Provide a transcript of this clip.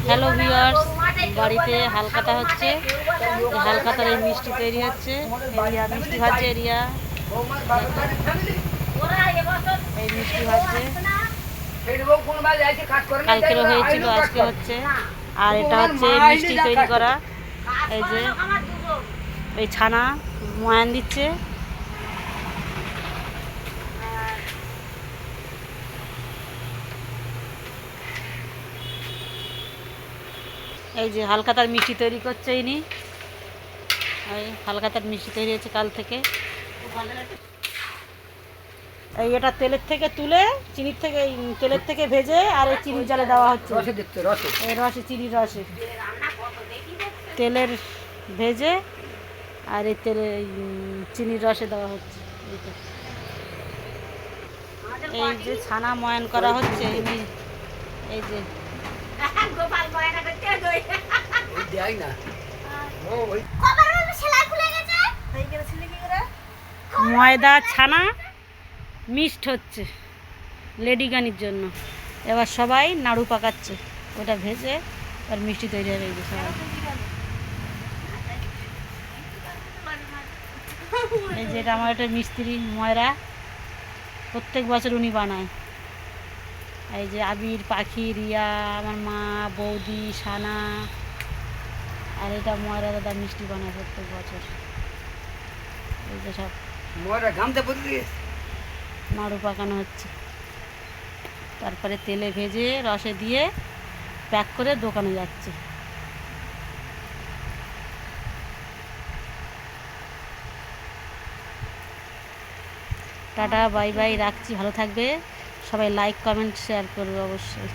Hello viewers, বাড়িতে হালকাতা হচ্ছে। হালকাতার এই মিষ্টি তৈরি হচ্ছে। এরিয়া মিষ্টি ভাজছে, এরিয়া এই মিষ্টি ভাজছে। কালকেরও হয়েছিল, আজকে হচ্ছে। আর এটা হচ্ছে মিষ্টি তৈরি করা। এই যে এই ছানা ময়ান দিচ্ছে। এই যে হালকাতার মিষ্টি তৈরি করছে ইনি। এই হালকাতার মিষ্টি তৈরি হচ্ছে কাল থেকে। এই এটা তেলের থেকে তুলে চিনির থেকে তেলের থেকে ভেজে আর এই চিনির জালে দেওয়া হচ্ছে। এই রসে, চিনির রসে তেলের ভেজে আর এই তেলে চিনির রসে দেওয়া হচ্ছে। এই যে ছানা ময়ান করা হচ্ছে। এই যে ময়দা ছানা মিক্সড হচ্ছে লেডিগানির জন্য। এবার সবাই নাড়ু পাকাচ্ছে, ওটা ভেজে আর মিষ্টি তৈরি হবে। এই যে সবাই, এই যে এটা আমার একটা মিস্ত্রি ময়রা, প্রত্যেক বছর উনি বানায়। এই যে আবির, পাখি, রিয়া, আমার মা, বৌদি, সানা, আর এটা ময়রা দাদা মিষ্টি বানায় প্রত্যেক বছর। এই যে সব নাড়ু পাকানো হচ্ছে, তারপরে তেলে ভেজে রসে দিয়ে প্যাক করে দোকানে যাচ্ছে। টাটা, বাই বাই, রাখছি। ভালো থাকবে সবাই, লাইক কমেন্ট শেয়ার করবে অবশ্যই।